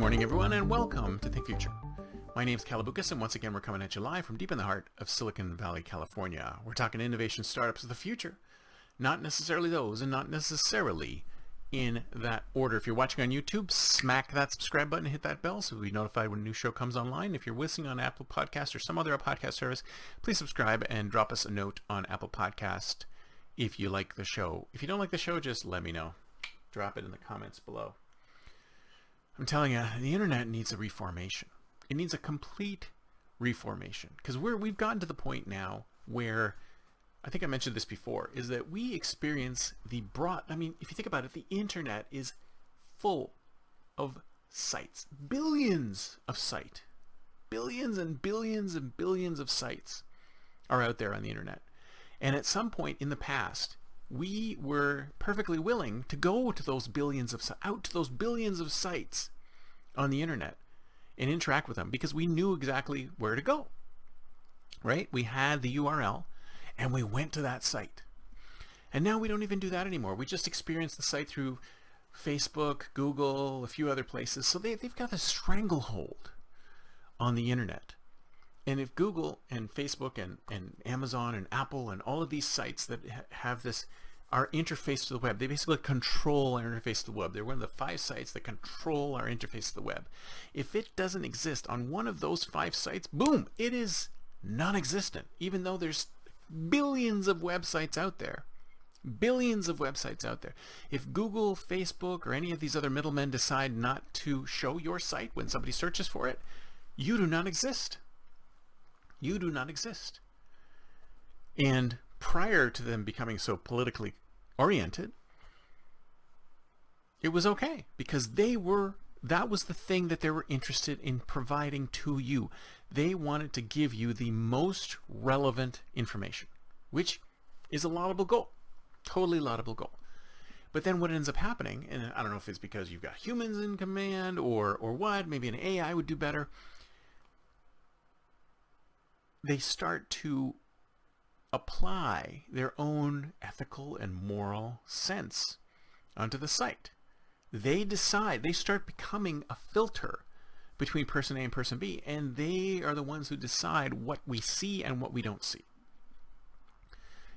morning, everyone, and welcome to Think Future. My name's Calabucas, and once again, we're coming at you live from deep in the heart of Silicon Valley, California. We're talking innovation startups of the future, not necessarily those, and not necessarily in that order. If you're watching on YouTube, smack that subscribe button, hit that bell so you'll be notified when a new show comes online. If you're listening on Apple Podcast or some other podcast service, please subscribe and drop us a note on Apple Podcast if you like the show. If you don't like the show, just let me know. Drop it in the comments below. I'm telling you, the internet needs a reformation. It needs a complete reformation, because we've gotten to the point now where, I think I mentioned this before, is that we experience if you think about it, the internet is full of sites, billions of sites, billions and billions and billions of sites are out there on the internet. And at some point in the past, we were perfectly willing to go to those billions of sites on the internet and interact with them because we knew exactly where to go, right? We had the URL and we went to that site. And now we don't even do that anymore. We just experience the site through Facebook, Google, a few other places. So they've got this stranglehold on the internet. And if Google and Facebook and Amazon and Apple and all of these sites that have our interface to the web, they basically control our interface to the web. They're one of the 5 sites that control our interface to the web. If it doesn't exist on one of those 5 sites, boom, it is non-existent, even though there's billions of websites out there. Billions of websites out there. If Google, Facebook, or any of these other middlemen decide not to show your site when somebody searches for it, you do not exist. You do not exist. And prior to them becoming so politically oriented, it was okay because that was the thing that they were interested in providing to you. They wanted to give you the most relevant information, which is a laudable goal, totally laudable goal. But then what ends up happening, and I don't know if it's because you've got humans in command or what, maybe an AI would do better, they start to apply their own ethical and moral sense onto the site. They start becoming a filter between person A and person B, and they are the ones who decide what we see and what we don't see.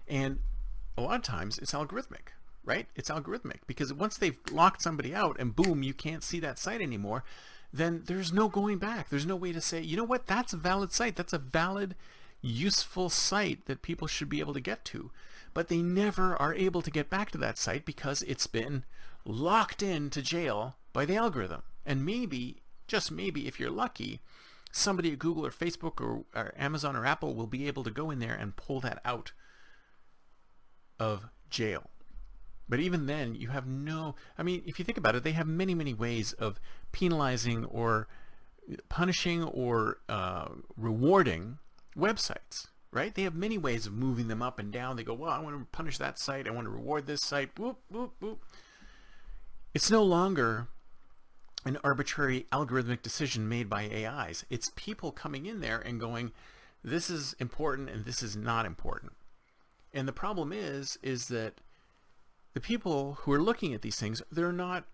And a lot of times it's algorithmic, right? It's algorithmic because once they've locked somebody out and boom, you can't see that site anymore, then there's no going back. There's no way to say, you know what, that's a valid site. That's a valid, useful site that people should be able to get to. But they never are able to get back to that site because it's been locked into jail by the algorithm. And maybe, just maybe, if you're lucky, somebody at Google or Facebook or Amazon or Apple will be able to go in there and pull that out of jail. But even then, you have if you think about it, they have many, many ways of penalizing or punishing or rewarding websites, right? They have many ways of moving them up and down. They go, well, I want to punish that site. I want to reward this site. Boop, boop, boop. It's no longer an arbitrary algorithmic decision made by AIs. It's people coming in there and going, this is important and this is not important. And the problem is that the people who are looking at these things, they're not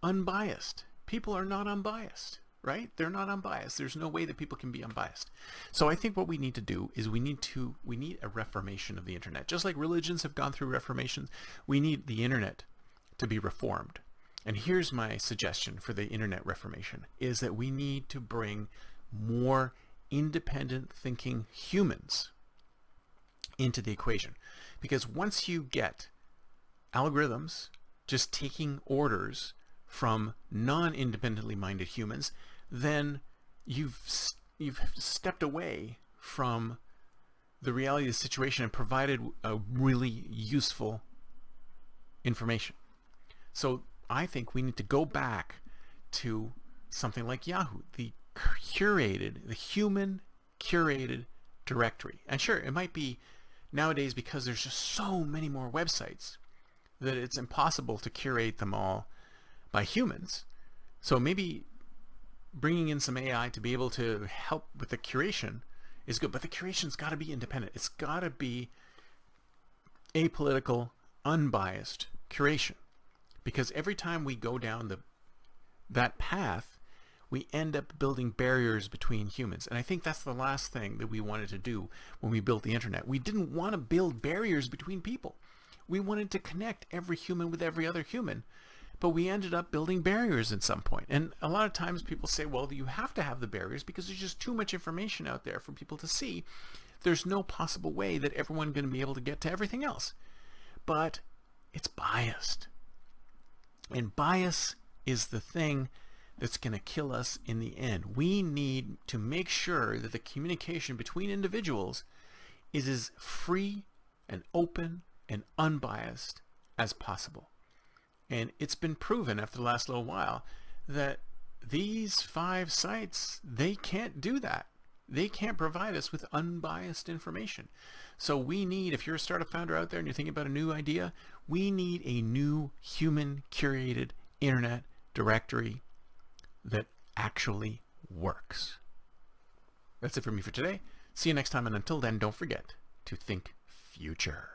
unbiased. People are not unbiased, right? They're not unbiased. There's no way that people can be unbiased. So I think what we need to do is we need a reformation of the internet. Just like religions have gone through reformations, we need the internet to be reformed. And here's my suggestion for the internet reformation, is that we need to bring more independent thinking humans into the equation. Because once you get algorithms just taking orders from non-independently minded humans, then you've stepped away from the reality of the situation and provided a really useful information. So I think we need to go back to something like Yahoo, the human curated directory. And sure, it might be nowadays because there's just so many more websites that it's impossible to curate them all by humans. So maybe bringing in some AI to be able to help with the curation is good, but the curation's got to be independent. It's got to be apolitical, unbiased curation, because every time we go down that path, we end up building barriers between humans. And I think that's the last thing that we wanted to do when we built the internet. We didn't want to build barriers between people. We wanted to connect every human with every other human. But we ended up building barriers at some point. And a lot of times people say, well, you have to have the barriers because there's just too much information out there for people to see. There's no possible way that everyone's going to be able to get to everything else. But it's biased. And bias is the thing that's going to kill us in the end. We need to make sure that the communication between individuals is as free and open and unbiased as possible. And it's been proven after the last little while that these 5 sites, they can't do that. They can't provide us with unbiased information. So we need, if you're a startup founder out there and you're thinking about a new idea, we need a new human-curated internet directory that actually works. That's it for me for today. See you next time, and until then, don't forget to think future.